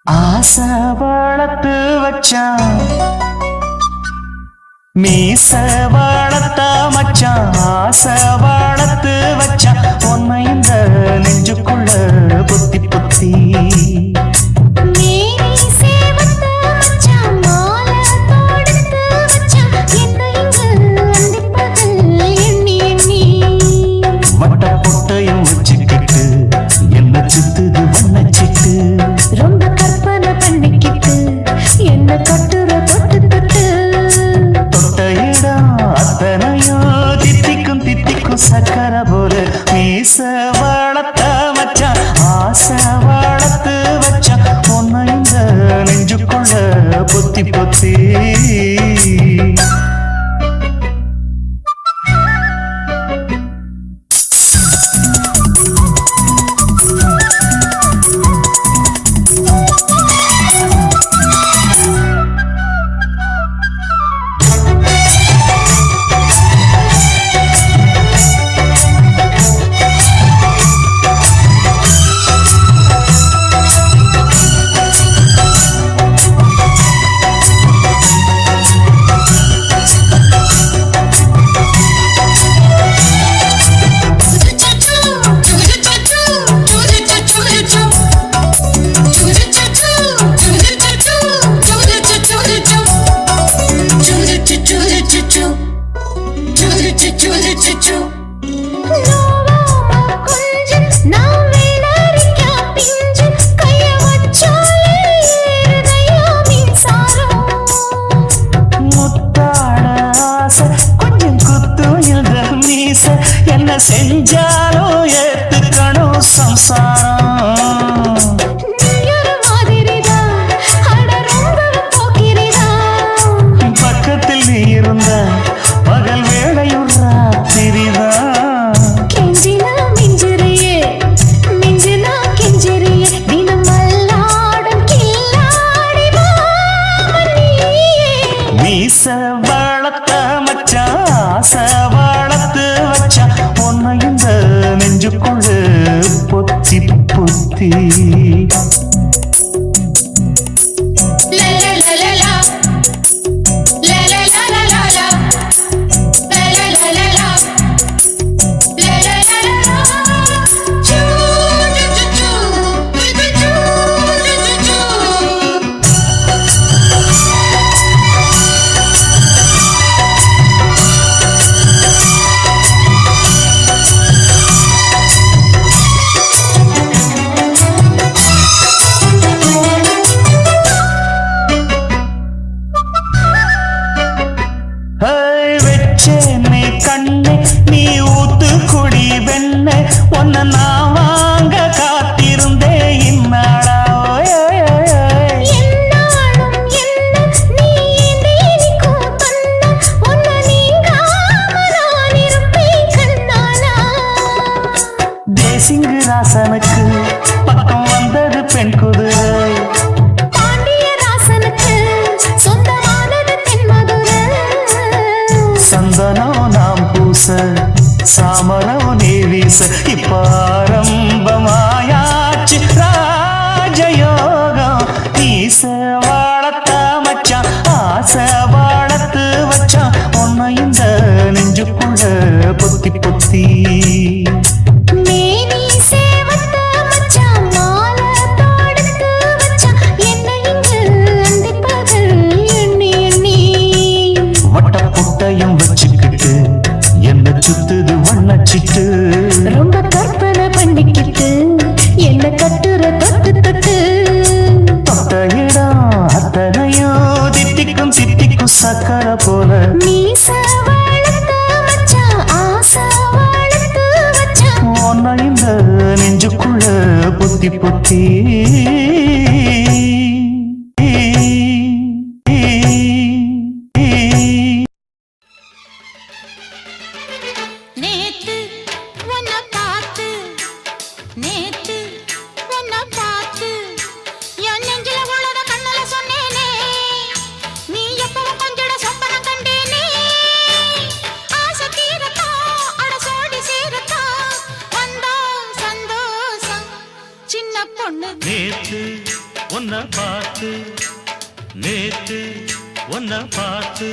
ஆசை வளர்த்து வச்சான் மீச வளர்த்த மச்சான் ஆசை வளர்த்து வச்சான் உன்னை இந்த நெஞ்சுக்குள்ள புத்தி புத்தி வட்ட பொட்டையும் வச்சுக்கிட்டு என்ன சுத்துது வண்ணச்சிட்டு ரொம்ப கற்பனை பண்ணிக்கிட்டு என்ன கட்டுற தொட்டு தொட்டு தொட்ட இடம் அத்தனையும் தித்திக்கும் தித்திக்கும் சக்கர போல மீச வளர்த்த மச்சான் ஆசை வளர்த்து வச்சான் உன்னை இந்த நெஞ்சுக்குள்ள பொத்தி பொத்தி என்ன செஞ்சாலும் ஏத்துக்கணும் சம்சாரம் பக்கத்தில் நீ இருந்த பகல் வேளையும் ராத்திரிதான் மீச வளர்த்த மச்சான் ஆசை வளர்த்து வச்சான் உன்னை இந்த நெஞ்சுக்குள்ள பொத்தி பொத்தி வெச்சேனே கண்ணே நீ ஊத்து குடி வெண்ணே உன்னை நான் வாங்க காத்திருந்தே இந்நாளா தேசிங்கு ராசனுக்கு பக்கம் வந்தது பெண் குதிரை சந்தனம் நாம் பூச சாமரம் நீ வீச இப்ப ஆரம்பமாயாச்சு ராஜயோகம் நீச வளர்த்த மச்சான் ஆசை வளர்த்து வச்சான் உன்னை இந்த நெஞ்சுக்குள்ள பொத்தி பொத்தி வச்சுக்கிட்டு என்ன சுத்துது வண்ணச்சிட்டு ரொம்ப கற்பனை பண்ணிக்கிட்டு என்ன கட்டுற தொட்டு தொட்டு தொட்ட இடம் அத்தனையும் தித்திக்கும் தித்திக்கும் சக்கர போல மீச வளர்த்த மச்சான் ஆசை வளர்த்து வச்சான் உன்னை இந்த நெஞ்சுக்குள்ள பொத்தி பொத்தி நேத்து உன்னை பார்த்து நேத்து உன்னை பார்த்து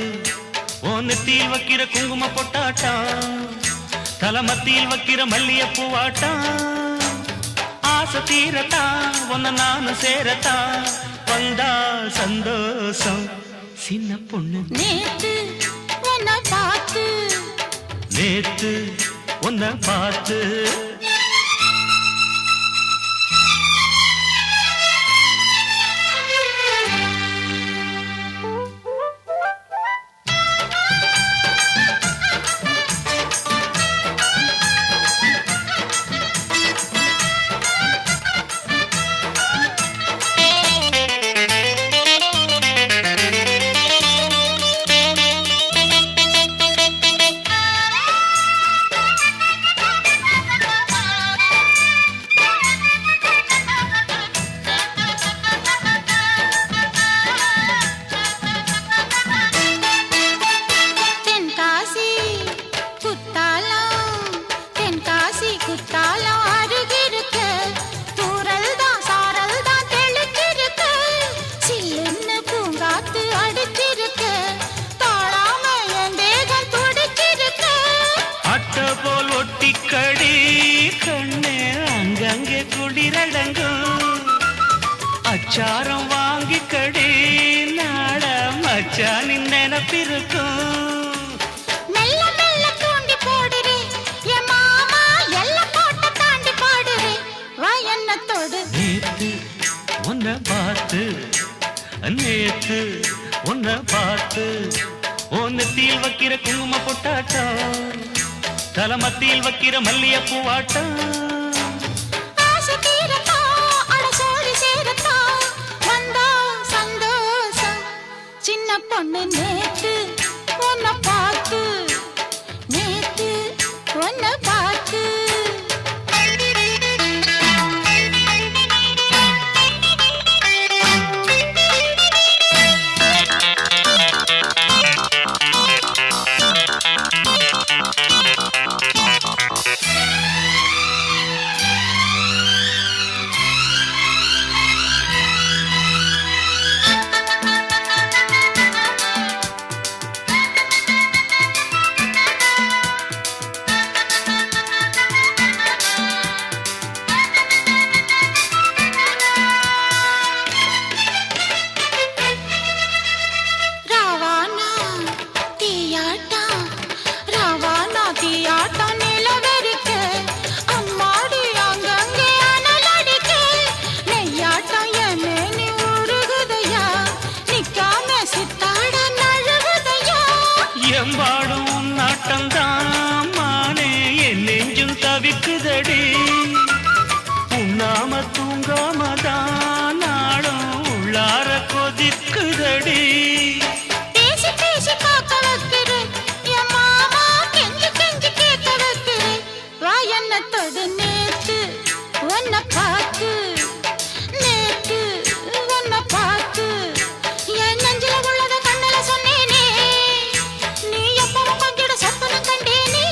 நெத்தியில் வைக்கிற குங்கும பொட்டாட்டம் தலமத்தியில் வைக்கிற மல்லிய பூவாட்டம் ஆசை தீரத்தா உன்னை நானும் சேரத்தா வந்தா சந்தோஷம் சின்ன பொண்ணு நேத்து உன்னை பார்த்து நேத்து உன்னை பார்த்து அச்சாரம் வாங்கி கடி நாட மச்சானின் நினைப்பிருக்கும் மெல்ல மெல்ல தூண்டி போடுறே என் மாமா எல்லாம் போட்ட தாண்டி பாடுறே வா என்ன தொடு நேத்து உன்னை பார்த்து நேத்து உன்னை பார்த்து நெத்தியில் வைக்கிற குங்கும பொட்டாட்டம் தலமத்தியில் வைக்கிற மல்லிய பூவாட்டம் பொண்ணு நேத்து உன்னை பார்த்து நேத்து உன்னை பார்த்து எம்பாடும் நாட்டம்தான் மானே என் நெஞ்சும் தவிக்குதடி உண்ணாம தூங்காமதான் நாளும் உள்ளார கொதிக்குதடி பேசி பேசி காக்க வைக்கிற என் மாமா கெஞ்சி கெஞ்சி கேட்க வைக்கிற வா என்ன தொடு நேத்து உன்னை பார்த்து நேத்து உன்னை பார்த்து என் நெஞ்சில உள்ளத கண்ணல சொன்னேனே நீ எப்பவும் பங்கிட சொப்பனம் கண்டேனே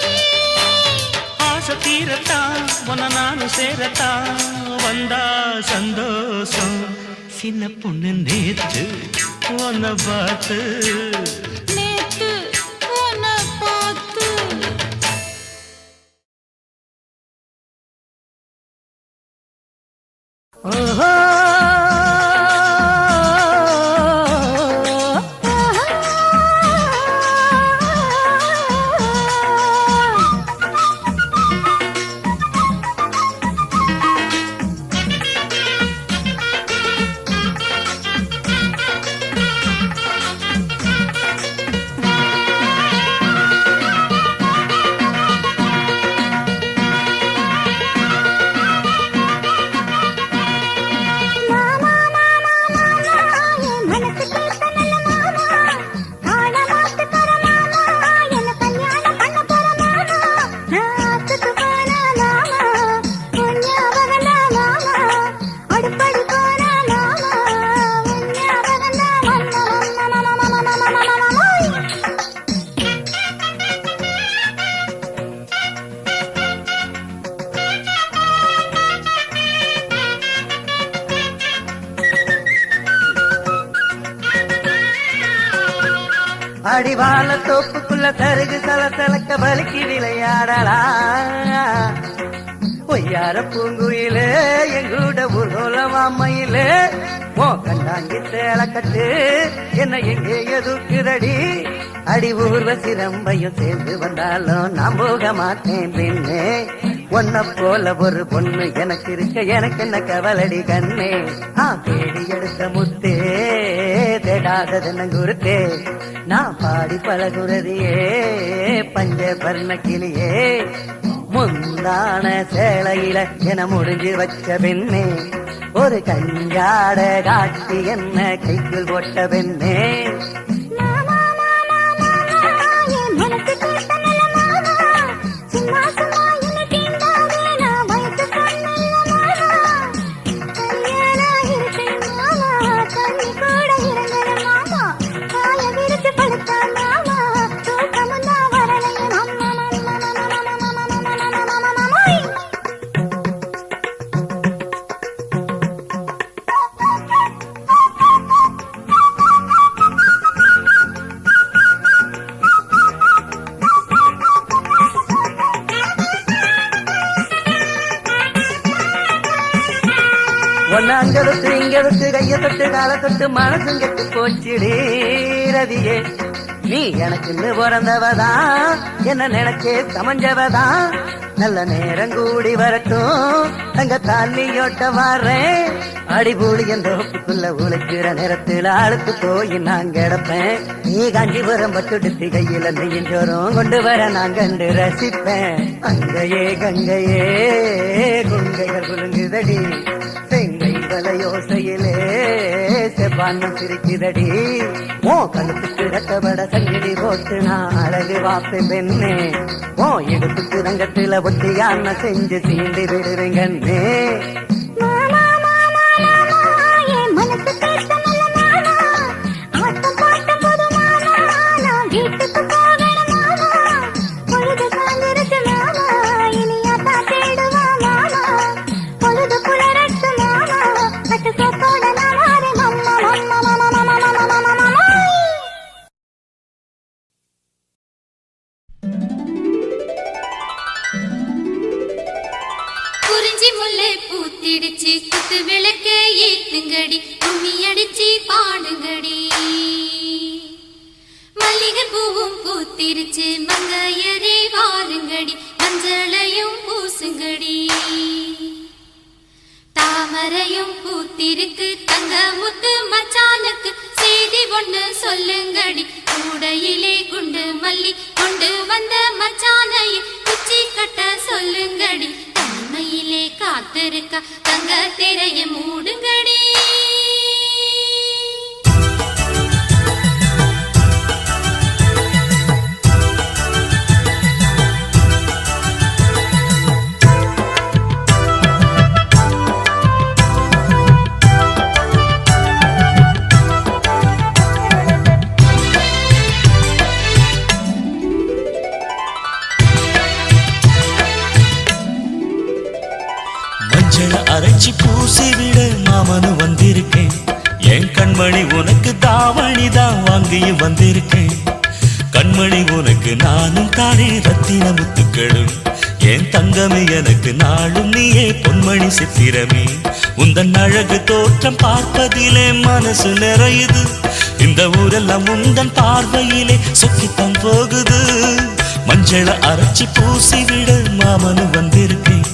ஆசை தீரத்தான் உன்னை நானும் சேரத்தான் வந்தா சந்தோஷம் சின்ன பொண்ணு நேத்து உன்னை பார்த்து நேத்து உன்னை பார்த்து ஓஹோ அடிவான தோப்புக்குள்ள தருகு தலக்க வலிக்கு விளையாடலாம் பொய்யார பூங்குயிலே எங்கூட ஊர்வலமாமையிலே ஓ கண்டாங்கி சேலக்கட்டு என்ன எங்கே எதுக்குதடி அடி ஊர்வசி ரம்பையும் சேர்ந்து வந்தாலும் நான் போக மாட்டேன் பின்னே ஒன்ன போல ஒரு பொண்ணு எனக்கு இருக்க எனக்கு என்ன கவலடி கண்ணே தேடி எடுத்த முத்தே தேடாதது நங்குருத்தே நான் பாடி பழகுறதியே பஞ்ச பர்ண கிளியே முந்தான சேலையில என முடிஞ்சு வச்ச பெண்ணே ஒரு கஞ்சாட காட்டி என்ன கைக்குள் போட்ட பெண்ணே ஒன்னு அங்கெடுத்து இங்கெடுத்து கைய தொட்டு கால தொட்டு மனசும் கெட்டு போச்சிடி ரதியே நீ எனக்குன்னு பிறந்தவதான் என்ன நினைச்சே சமஞ்சவதான் நல்ல நேரம் கூடி வரட்டும் தங்க தாலியோட்ட வர்றேன் அடிபூடி என்ற ஒப்புக்குள்ள உழைக்கிற நேரத்தில் ஆளுக்கு போய் நான் கிடப்பேன் நீ காஞ்சிபுரம் பட்டுடுத்தி கையில நெய்யஞ்சோறும் கொண்டு வர நான் கண்டு ரசிப்பேன் அங்கையே கங்கையே குங்கைகள் குலுங்குதடி செங்கை வலையோசையிலே செவ்வானம் சிரிக்குதடி ஓ கழுத்துக்கு ரத்தபட சங்கிலி போட்டு நான் அழகு வாப்பேன் பெண்ணே ஓ எடுத்துக்கு ரங்கத்துல ஒட்டியான செஞ்சு சீண்டி விடுவேங்கண்ணே குறிஞ்சி முல்லை பூத்திடுச்சு குத்து விளக்க ஏத்துங்கடி கும்மி அடிச்சு பாடுங்கடி மல்லிகை பூவும் பூத்திருச்சு மங்கையரே வாருங்கடி மஞ்சளையும் பூசுங்கடி தாமரையும் பூத்திருக்கு தங்க முத்து மச்சானுக்கு செய்தி ஒண்ணு சொல்லுங்கடி கூடையிலே குண்டு மல்லி கொண்டு வந்த மச்சானையை குச்சி கட்ட சொல்லுங்கடி தனிமையிலே காத்திருக்க தங்க திரைய மூடுங்கடி அரைச்சி பூசி விட மாமனு வந்திருக்கேன் என் கண்மணி உனக்கு தாவணி தான் வாங்கியும் வந்திருக்கேன் கண்மணி உனக்கு நானும் தானே ரத்தின முத்துக்களும் என் தங்கமே எனக்கு நாளும் நீயே பொன்மணி சித்திரமே உந்தன் அழகு தோற்றம் பார்ப்பதிலே மனசு நிறையுது இந்த ஊரெல்லாம் உந்தன் பார்வையிலே சொக்கித்தான் போகுது மஞ்சள அரைச்சி பூசி விட மாமனு வந்திருக்கேன்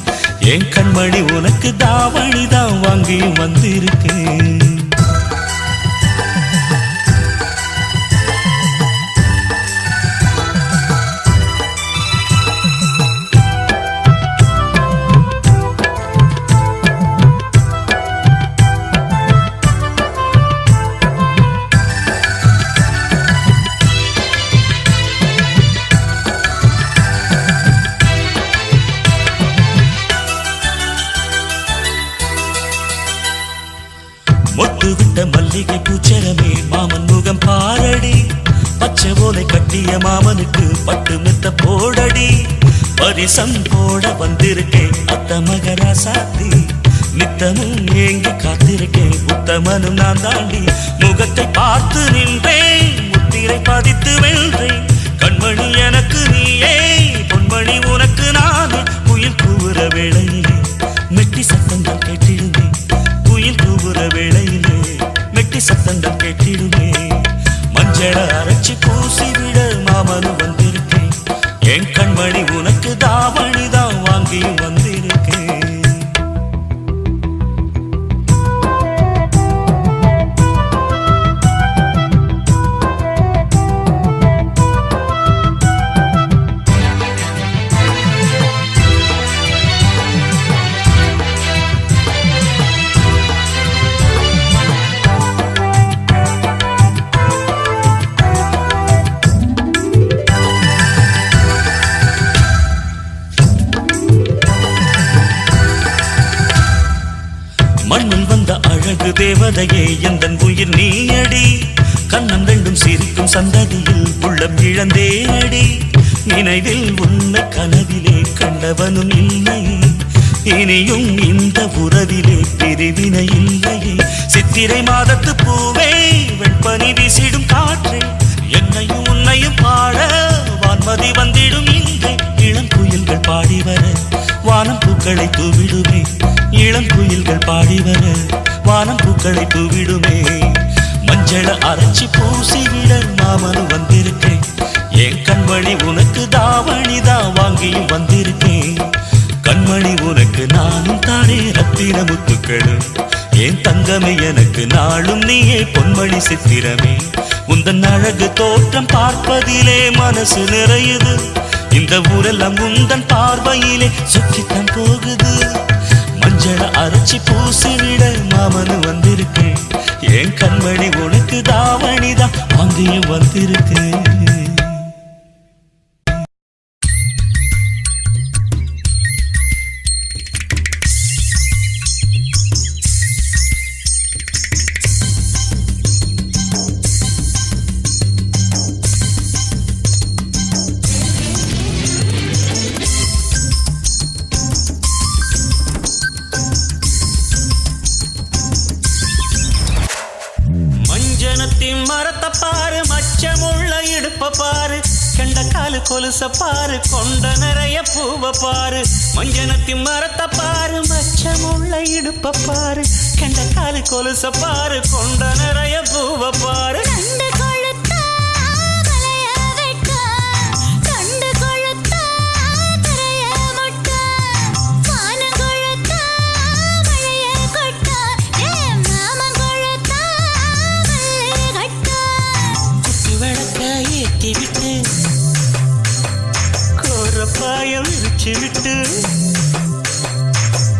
என் கண்மணி உனக்கு தாவணி தான் வாங்கியும் வந்திருக்கேன் மொட்டு விட்ட மல்லிகை பூச்சரமே மாமன் முகம் பாரடி பச்சை ஓலை கட்டிய மாமனுக்கு பட்டு மெத்த போடடி பரிசம் போட வந்திருக்கேன் அத்த மகராசாத்தி நித்தமும் ஏங்கி காத்திருக்கேன் உத்தமனும் நான் தாண்டி முகத்தை பார்த்து நின்றேன் முத்தி முத்திரை பதித்து வென்றேன் கண்மணி எனக்கு நீயே பொன்மணி உனக்கு நானே குயில் கூவுற வேளையிலே மெட்டி சத்தங்கள் கேட்டிடுமே குயில் கூவுற வேளையிலே மெட்டி சத்தங்கள் கேட்டிடுமே மஞ்சள அரைச்சி பூசிவிட மாமனு வந்திருக்கேன் என் கண்மணி உனக்கு தாவணிதான் வாங்கியும் வந்திருக்கேன் மண்ணில் வந்த அழகு தேவதையே எந்தன் உயிர் நீயடி கண்ணம் ரெண்டும் சிரிக்கும் சந்ததியில் உள்ளம் இழந்தேனடி நினைவில் உன்னை கனவிலே கண்டவனும் இல்லையே இனியும் இந்த உறவிலே பிரிவினை இல்லையே சித்திரை மாதத்து பூவே வெண்பனி வீசிடும் காற்றே என்னையும் உன்னையும் பாட வான்மதி வந்திடும் இங்கே இளம் குயில்கள் பாடி வர வானம் பூக்களை தூவிடுமே இளம் குயில்கள் பாடி வர வானம் பூக்களை தூவிடுமே மஞ்சள அரைச்சி பூசிவிட மாமனு வந்திருக்கேன் என் கண்மணி உனக்கு தாவணிதான் வாங்கியும் வந்திருக்கேன் கண்மணி உனக்கு நானும் தானே ரத்தின முத்துக்களும் என் தங்கமே எனக்கு நாளும் நீயே பொன்மணி சித்திரமே உந்தன் அழகு தோற்றம் பார்ப்பதிலே மனசு நிறையுது இந்த ஊரெல்லாம் உந்தன் பார்வையிலே சுற்றித்தான் போகுது மஞ்சள அரைச்சி பூசிவிட மாமனு வந்திருக்கேன் என் கண்மணி உனக்கு தாவணிதான் வாங்கியும் வந்திருக்கேன் மரத்தை பாரு மச்சமுள்ள இடுப்ப பாரு கண்ட காலு கொலுச பாரு கொண்ட நிறைய பூவ பாரு மஞ்சனத்தின் மரத்தை பாரு மச்சமுள்ள இடுப்ப பாரு கண்ட காலு கொலுச பாரு கொண்ட நிறைய பூவ பாரு கோரப்பாயம் விரிச்சு விட்டு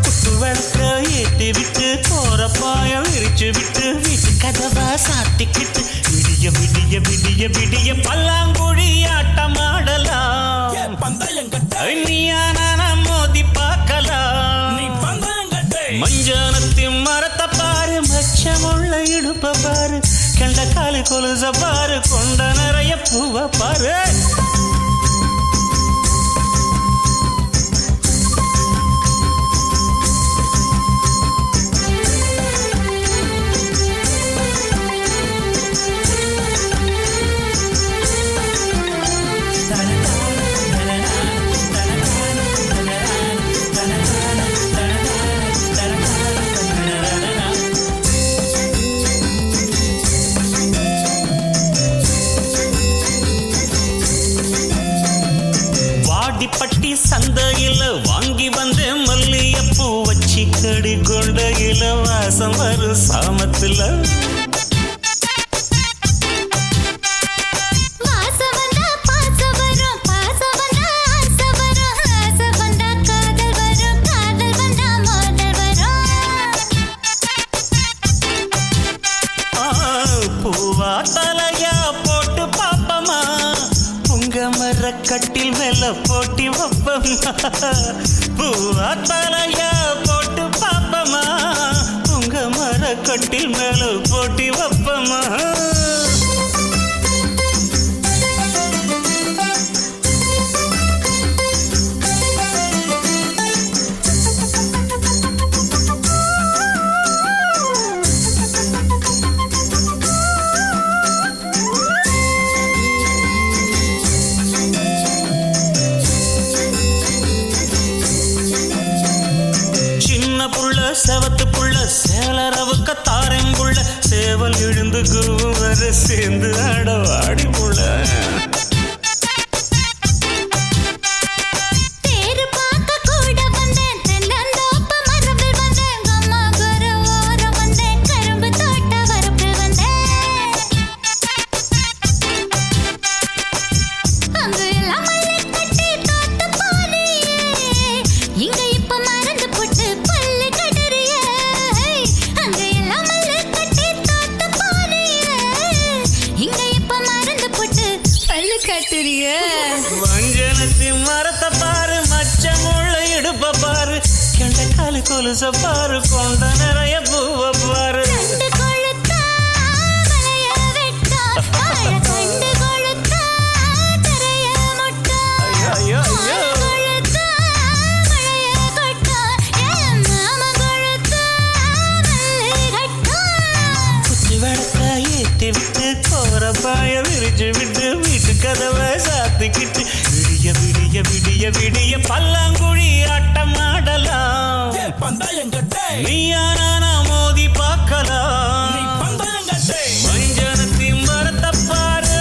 குத்து விளக்க ஏற்றி விட்டு கோரப்பாயம் விரிச்சு விட்டு வீட்டு கதவா சாத்திக்கிட்டு விடிய விடிய விடிய விடிய பல்லாங்குழி ஆட்டம் ஆடலாம் நீயான மோதி பார்க்கலாம் மஞ்சனத்தின் மரத்தை பாரு மச்சமுள்ள இடுப்ப பாரு கண்ட காலு கொலுச பாரு கொண்ட நிறைய பூவ பாரு பட்டி சந்தையில வாங்கி வந்த மல்லியப்பூ வச்சி கடி கொண்டையில வாசம் வரும் சாமத்துல பூவா தலையா போட்டு பாப்பமா கட்டில் மேல போட்டி வப்பமா பூவா தலையா போட்டு பாப்பமா உங்க மர கட்டில் மேல போட்டி வப்பமா எழுந்து கூவர சேர்ந்து ஆடவாடி போல மஞ்சனத்தின் மரத்தை பாரு மச்சமுள்ள இடுப்ப பாரு கெண்ட காலு கொலுச பாரு கொண்ட நிறைய பூவ பாரு ஏத்தி விட்டு கோரப்பாய விரிச்சு விட்டு வீட்டு கதவை சாத்திக்கிட்டு விடிய விடிய விடிய விடிய பல்லாங்குழி ஆட்டம் ஆடலாம் நீயானா மோதி பார்க்கலாம் மஞ்சனத்தின் மரத்தை பாரு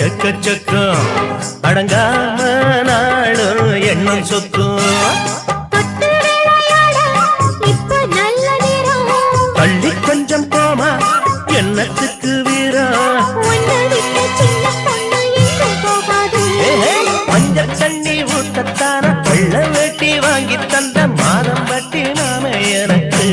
எக்கச்சக்கம் அடங்காம நாளும் எண்ணம் சொக்கும் தள்ளி கொஞ்சம் போமா என்னத்துக்கு வீரம் மஞ்சள் தண்ணி ஊத்தத்தான வெள்ள வெட்டி வாங்கி தந்த மாதம் பட்டி நாம எனக்கு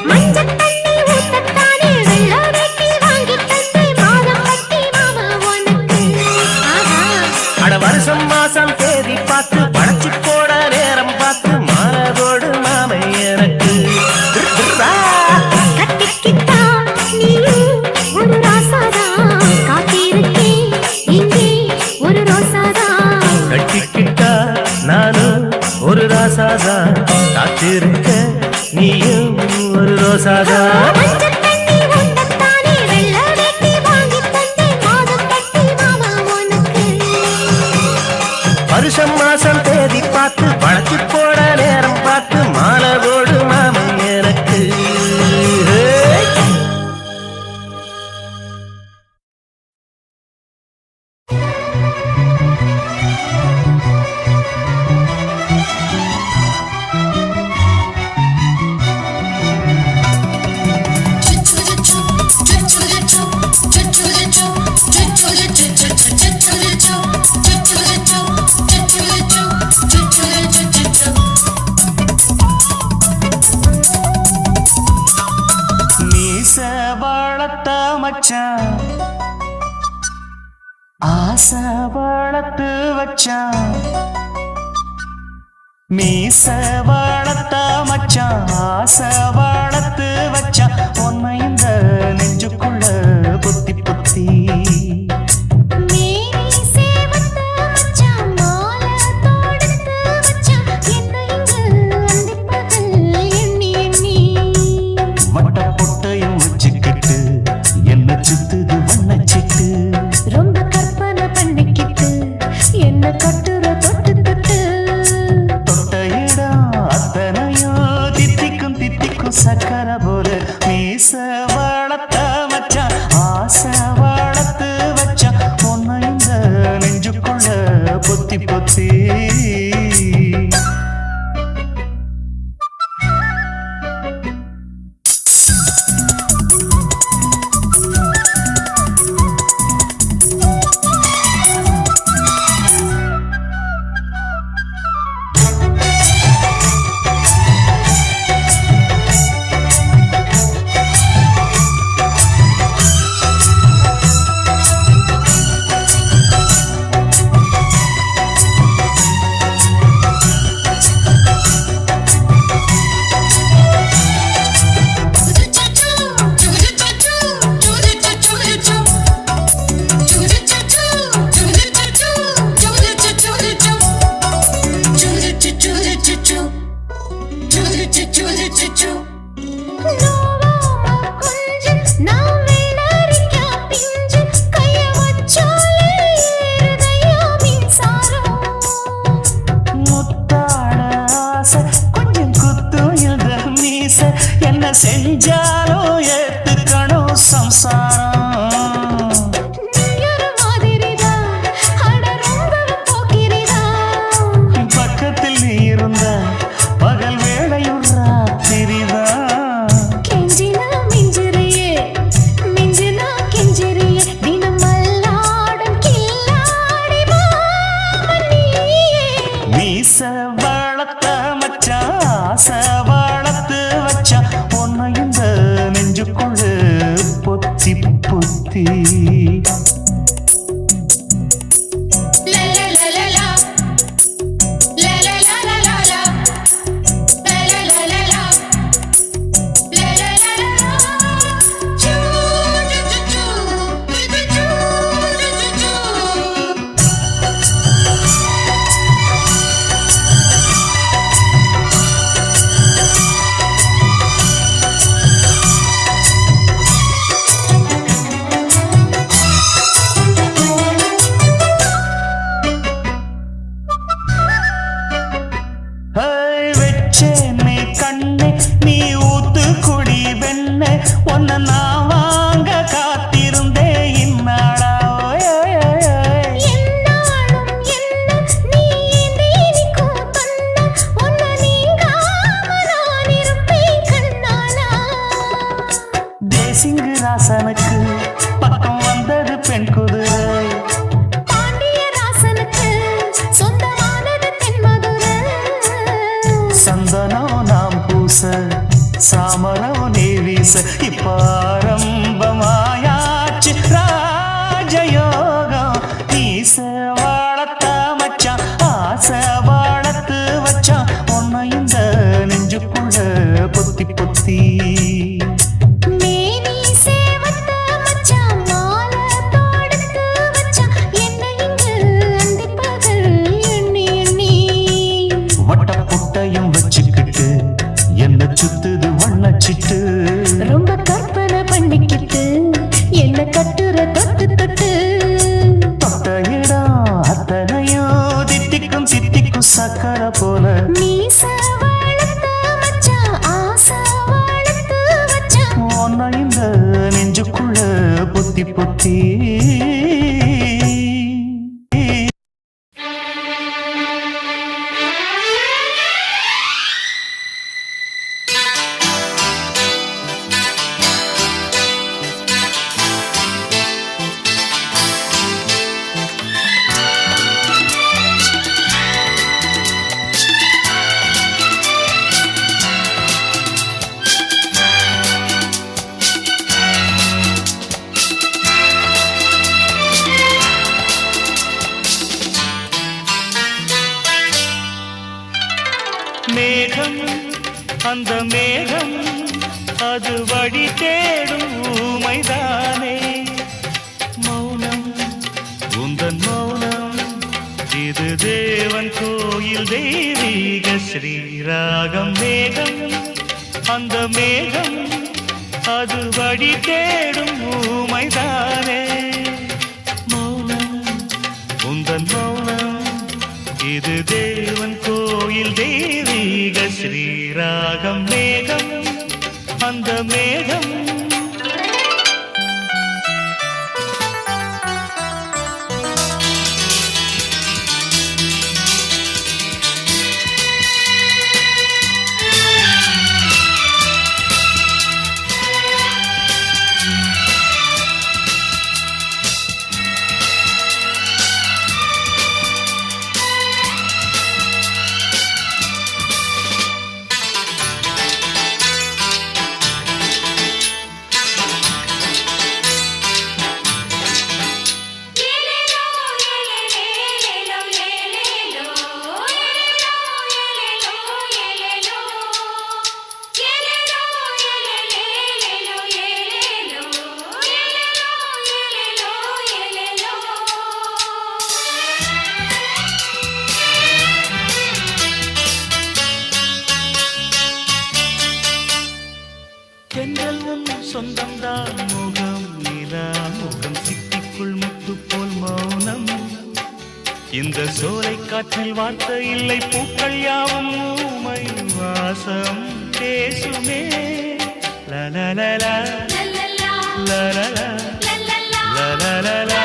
மஞ்சள் தண்ணி ஊத்தத்தானே வெள்ள வேட்டி வாங்கி தந்தே மாதம் கட்டி மாமா உனக்கு. ஆஹா. அட வருஷம் மாசம் தேதி பார்த்து படைச்சு போட நேரம் பார்த்து மாறதோடு மாமை எனக்கு. கட்டிக்கிட்டா நீயும் ஒரு ராசாதா, காத்திருக்கேன் இங்கே ஒரு ரோசாதா. கட்டிக்கிட்டா நானும் ஒரு ராசாதா, காத்திருக்க நீயும் ஒரு ரோசாதா. மஞ்சள் தண்ணி ஊத்தத்தானே வெள்ள வேட்டி வாங்கி தந்தே மாதம் கட்டி மாமா உனக்கு. வருஷம் மாசம் தேதி பார்த்து படைச்சு போட நேரம் பார்த்து மாறதோடு மாமை எனக்கு. மீச மச்சான் ஆசை வளர்த்து வச்சான். மீச வளர்த்த மச்சான் ஆசை வளர்த்து வச்சான். உன்னை இந்த நெஞ்சுக்குள்ள பொத்தி பொத்தி சுத்துது வண்ணச்சிட்டு ரொம்ப கற்பனை பண்ணிக்கிட்டு என்ன கட்டுற தொட்டு தொட்டு தொட்ட இடம் அத்தனையும் தித்திக்கும் தித்திக்கும் சக்கர போல. மீச வளர்த்த மச்சான் ஆசை வளர்த்து வச்சான். உன்னை இந்த நெஞ்சுக்குள்ள பொத்தி பொத்தி என்ன செஞ்சாலும் ஏத்துக்கணும் சம்சாரம். பக்கத்தில் நீ இருந்த பகல் வேளையும் ராத்திரிதான். மீச வளர்த்த மச்சான் ஆசை வளர்த்து வச்சா. உன்னை இந்த நெஞ்சுக்குள்ள பொத்தி பொத்தி ராசனுக்கு பக்கம் வந்தது பெண் குதிரை. பாண்டிய ராசனுக்கு சொந்தமானது தென் மதுரை. சந்தனம் நாம் பூச சாம மாமரம் நீ வீச இப்ப ஆரம்பமாயாச்சு ராஜயோகம் நீச வாழத்த மச்சான் ஆசை வாழத்து வச்சான் உன்னை இந்த நெஞ்சுக்குள்ள பொத்தி பொத்தி மேனி சேவத்த மச்சான் மாலை தோடுத்து வச்சான் என்னை இங்கு அண்டிப்பகல் எண்ணி எண்ணி வட்ட புட்டையும் வச்சுக்கிட்டு என்ன சுத்துது வண்ணச்சிட்டு ரொம்ப கற்பனை பண்ணிக்கிட்டு என்ன கட்டுற தொட்டு தொட்டு தொட்ட இடம் அத்தனையும் தித்திக்கும் சித்திக்கும் சக்கரை போல மீச வளர்த்த மச்சான் ஆசை வளர்த்து வச்சான் உன்னை இந்த நெஞ்சுக்குள்ள பொத்தி பொத்தி மேகம் அந்த மேகம் அது வழி தேடும் ஊமைதானே மௌனம் உந்தன் மௌனம் இது தேவன் கோயில் தெய்வீக ஸ்ரீராகம் மேகம் அந்த மேகம் அது வழி தேடும் ஊமைதானே மௌனம் உந்தன் மௌனம் இது தேவன் கோயில் தெய்வீக ஸ்ரீராகம் மேகம் அந்த மேகம் தென்றல் உன் சொந்தம்தான் முகம் நிலா முகம் சிட்டிக்குள் முத்து போல் மௌனம் இந்த சோலை காற்றில் வார்த்தை இல்லை பூக்கள் யாவும் ஊமை வாசம் பேசுமே லலலலா லலலா லலலலா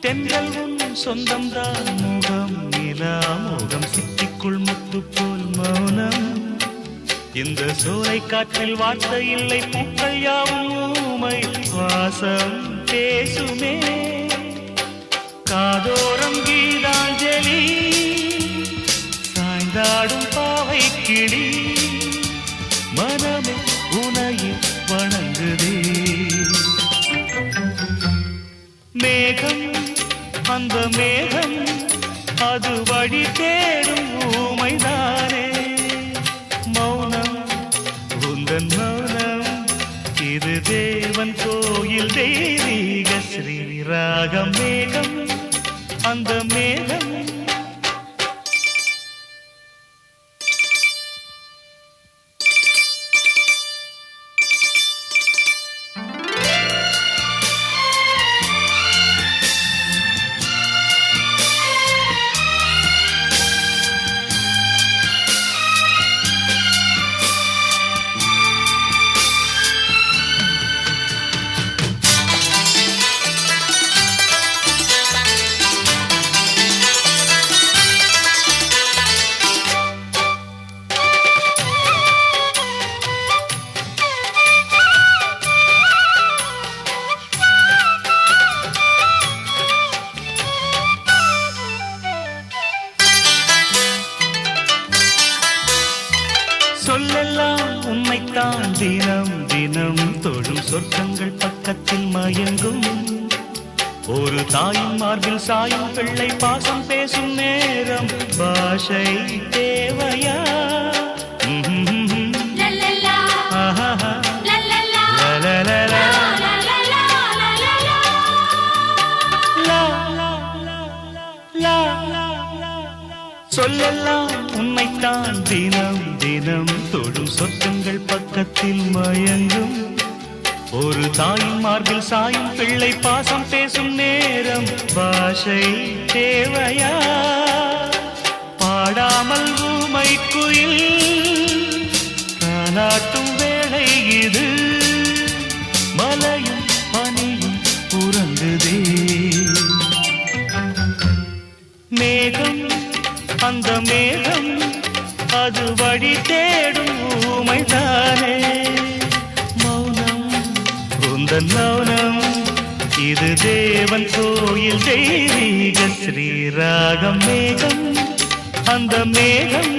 தென்றல் உன் சொந்தம்தான் முகம் நிலா முகம் சிட்டிக்குள் முத்து போல் மௌனம் இந்த சோலை காற்றில் வார்த்தை இல்லை பூக்கள் யாவும் ஊமை வாசம் பேசுமே காதோரம் கீதாஞ்சலி சாய்ந்தாடும் பாவை கிளி மனமே உனையை வணங்குதே மேகம் அந்த மேகம் அது வழி தேடும் ஊமைதானே மௌனம் உந்தன் மௌனம் இது தேவன் கோயில் தெய்வீக ஸ்ரீராகம் மேகம் அந்த மேகம் தினம் தினம் தொழும் சொர்க்கங்கள் பக்கத்தில் மயங்கும் ஒரு தாயின் மார்பில் சாயும் பிள்ளை பாசம் பேசும் நேரம் பாஷை தேவையா சொல்லெல்லாம் உண்மைத்தான் தினம் தினம் தொடும் சொர்க்கங்கள் பக்கத்தில் மயங்கும் ஒரு தாயின் மார்பில் சாயும் பிள்ளை பாசம் பேசும் நேரம் பாஷை தேவையா பாடாமல் ஊமை குயில் தாலாட்டும் வேளை இது மலையும் பனியும் உறங்குதே மேகம் அந்த மேகம் அது வழி தேடும் ஊமைதானே மௌனம் உந்தன் மௌனம் இது தேவன் கோயில் தெய்வீக ஸ்ரீராகம் மேகம் அந்த மேகம்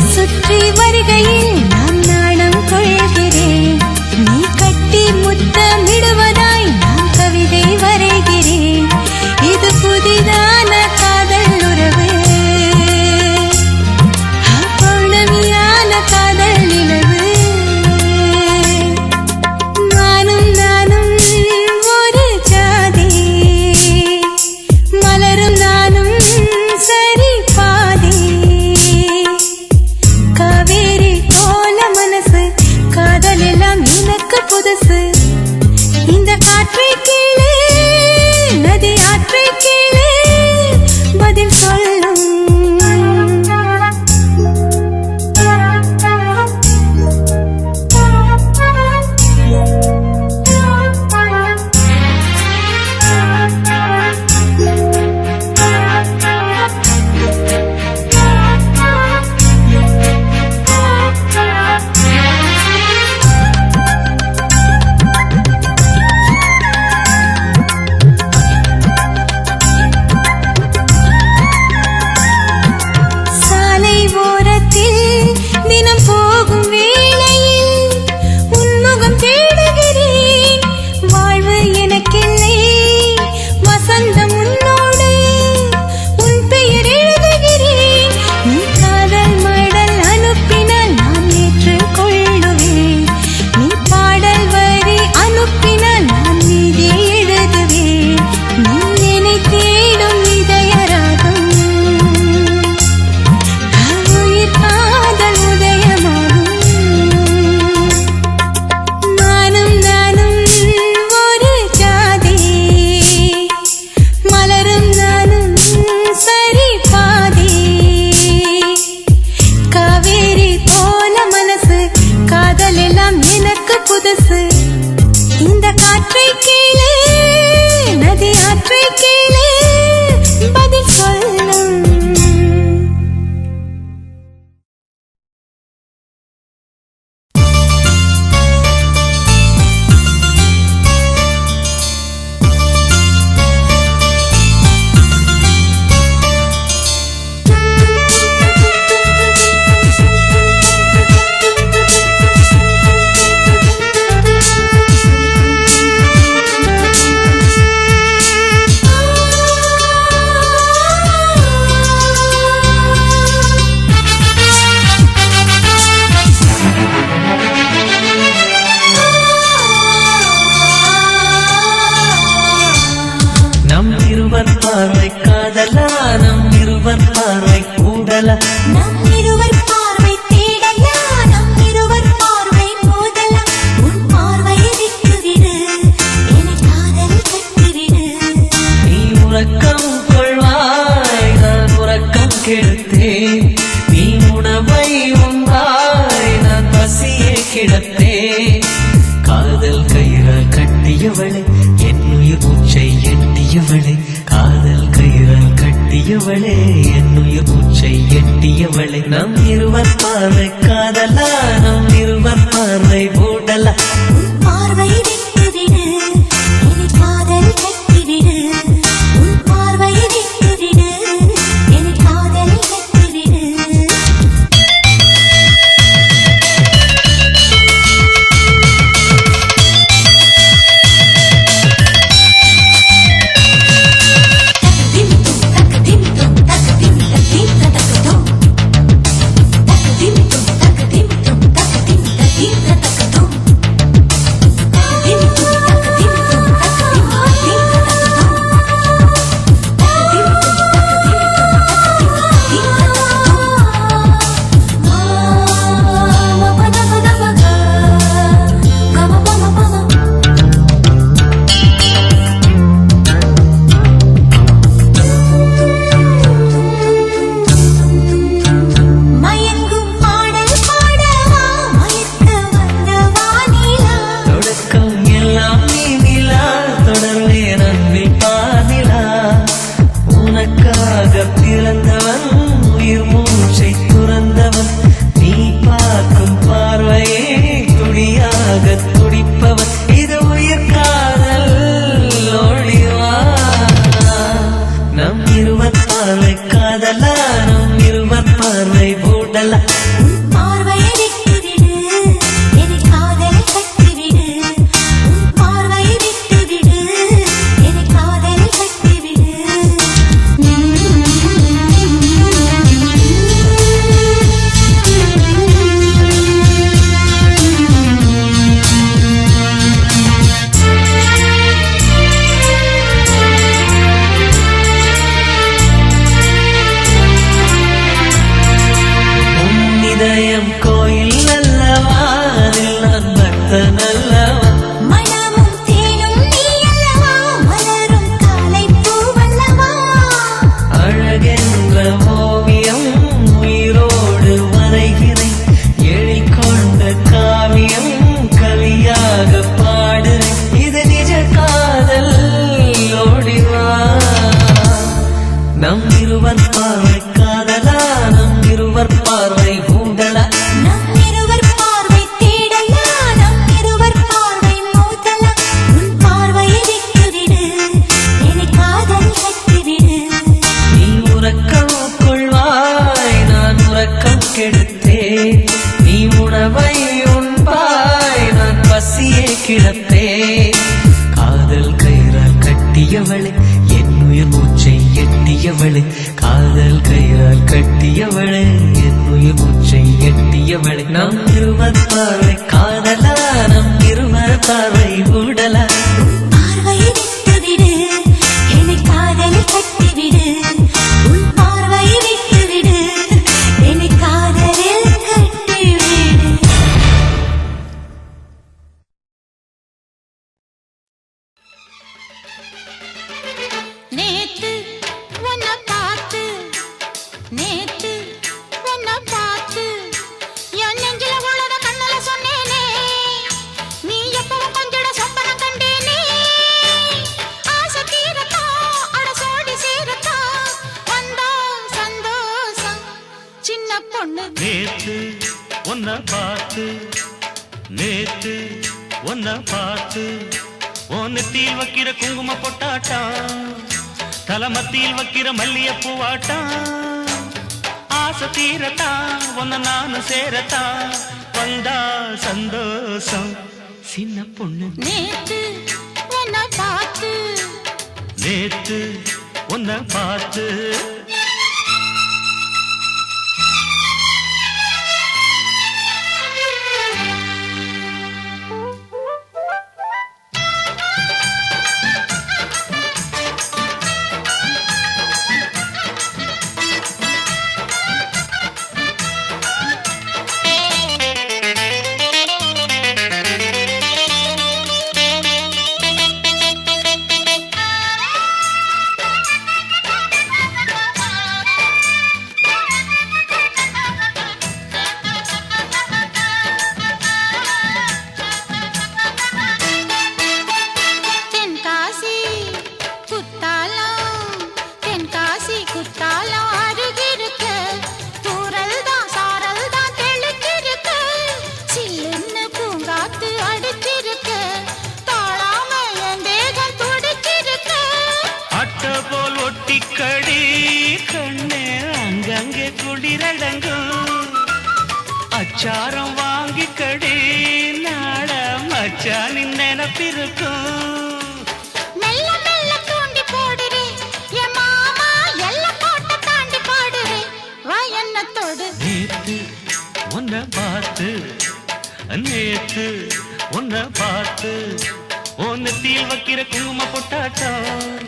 சுற்றி வருகையில் நான் நாணம் கொள்கிறேன் நீ கட்டி முத்தமிடுவதாய் நான் கவிதை வரைகிறேன் இது புதிதான காதல் உறவு பௌர்ணமியான காதல் நிலவு நானும் நானும் ஒரு ஜாதி மலரும் நானும் சரி பாதி காவேரி போல மனசு காதல் எல்லாம் எனக்கு புதுசு இந்த மூடலாம். நம் இருவர் பார்வை தேடலாம், நம் இருவர் பார்வை மோதலாம். உன் பார்வையை விட்டுவிடு, என்னை காதல் கட்டிவிடு. நீ உறக்கம் கொள்வாய், நான் உறக்கம் கெடுத்தேன். நீ உணவை உண்டாய், நான் பசியை கிடத்தேன். காதல் கயிறால் கட்டியவளே, என்னுயிர் மூச்சை எட்டியவளே. காதல் கயிறால் கட்டியவளே, என்னுயிர் மூச்சை எட்டியவளே. நம் இருவர் பார்வை காதலா, நம் இருவர் பார்வை மூடலா. உன் பார்வையை விட்டுவிடு, என்னை காதல் கட்டிவிடு. உன் பார்வையை விட்டுவிடு, என்னை காதல் கட்டிவிடு. மயங்கும் பாடல் பாடவா, மயக்க வந்த வானிலா. தொடக்கம் எல்லாம் நீ நிலா, தொடர்வேன் அன்பில் பாதிலா. உனக்காக பிறந்தவன், உயிர் மூச்சை துறந்தவன். நீ பார்க்கும் பார்வையே துடியாக துடிப்பவன். இது உயிர் காதல் ஒளிவா. நம் இருவர் பார்வை காதலா, நம் இருவர் பார்வை மூடலா. உன் பார்வையை விட்டுவிடு, என்னை காதல் கட்டிவிடு. உன் பார்வையை விட்டுவிடு, என்னை காதல் கட்டிவிடு. உன் இதயம் கோயில் அல்லவா, அதில் நான் பக்தன் அல்லவா. மனமும் தேனும் நீ அல்லவா, மலரும் காலை பூவல்லவா. அழகென்ற ஓவியம் உயிரோடு வரைகிறேன். எழிற்கொண்ட காவியம் கவியாக பாடுறேன். இது நிஜ காதல் ஓடிவா. நம் இருவர் பார்வை காதலா, நம் இருவர் பார்வை மூடலா. நம் இருவர் பார்வை தேடலா, நம் இருவர் பார்வை மோதலா. உன் பார்வையை விட்டுவிடு, என்னை காதல் கட்டிவிடு. நீ உறக்கம் கொள்வாய், நான் உறக்கம் கெடுத்தேன். நீ உணவை உண்பாய், நான் பசியை கிடப்பேன். காதல் கயிறால் கட்டியவளே, என்னுயிர் மூச்சை எட்டியவளே. காதல் கயிறால் கட்டியவளே, என்னுயிர் மூச்சை எட்டியவளே. நம் இருவர் பார்வை காதலா, நம் இருவர் பார்வை மூடலா. பார்வையை விட்டுவிடு, என்னை காதல் கட்டிவிடு. உன் பார்வையை விட்டுவிடு, என்னை காதலில் கட்டிவிடு. நேத்து உன்னை பார்த்து, நேத்து உன்னை பார்த்து, என் நெஞ்சில உள்ளத கண்ணல சொன்னேனே. நீ எப்பவும் கொஞ்சிட சொப்பனம் கண்டேனே. ஆசை தீரத்தா, அட சோடி சீரத்தா, வந்தா சந்தோஷம் சின்ன பொண்ணு. நேத்து உன்னை பார்த்து, நேத்து உன்னை பார்த்து, உன் நெத்தியில் வைக்கிற குங்கும பொட்டாட்டா, தலமத்தியில் வைக்கிற மல்லிய பூவாட்டா. ஆசை தீரத்தா, உன்னை நானும் சேரத்தா, வந்தா சந்தோஷம் சின்ன பொண்ணு. நேத்து உன்னை பார்த்து, நேத்து உன்னை பார்த்து. பச்சாரம் வாங்கிக்கடி நாட மச்சானின் நினப்பிருக்கும். மெல்ல மெல்ல தூண்டி போடுறே என் மாமா எல்லாம் கோட்ட தாண்டி பாடுறே வா என்ன தொடு. நேத்து உன்னை பார்த்து நேத்து உன்னை பார்த்து நெத்தியில் வைக்கிற குங்கும பொட்டாட்டம்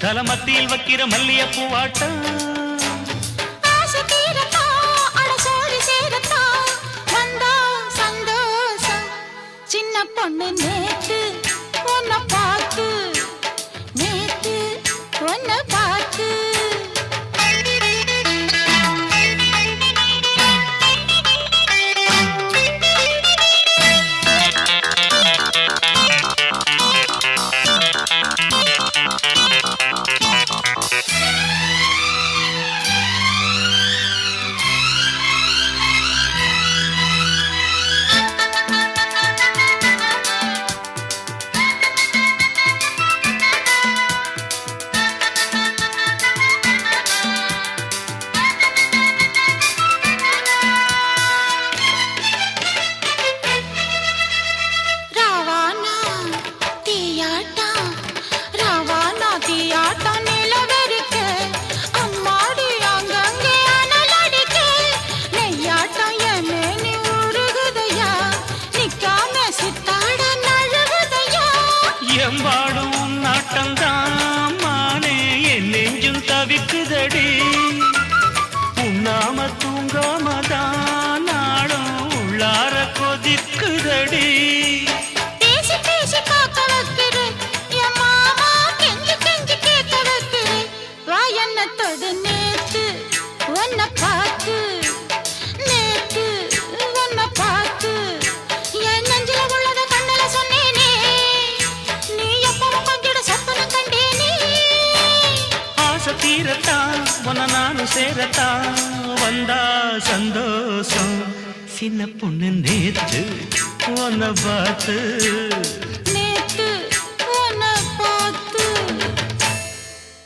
தலமத்தியில் வைக்கிற மல்லிய பூவாட்டம். ஆசை தீரத்தான் அட சோடி சேரத்தான் வந்தா சந்தோஷம். சின்ன பொண்ணு நேத்து உன்னை பார்த்து நேத்து உன்னை பார்த்து. எம்பாடும் நாட்டம்தான் மானே என் நெஞ்சும் தவிக்குதடி. உண்ணாம தூங்காமதான் நாடும் உள்ளார கொதிக்குதடி. பேசி பேசி காக்க வைக்கிற என் மாமா கெஞ்சி கெஞ்சி கேட்க வைக்கிற வா என்ன தொடு. நேத்து உன்னை பார்த்து நேத்து உன்னை பார்த்து என் நெஞ்சில உள்ளத கண்ணுல சொன்னேனே நீ எப்பவும் பங்கிட சொப்பனம் கண்டேனே. ஆசை தீரத்தான் உன்னை நானும் சேரத்தான் வந்தா சந்தோஷம். சின்ன பொண்ணு நேத்து உன்னை பார்த்து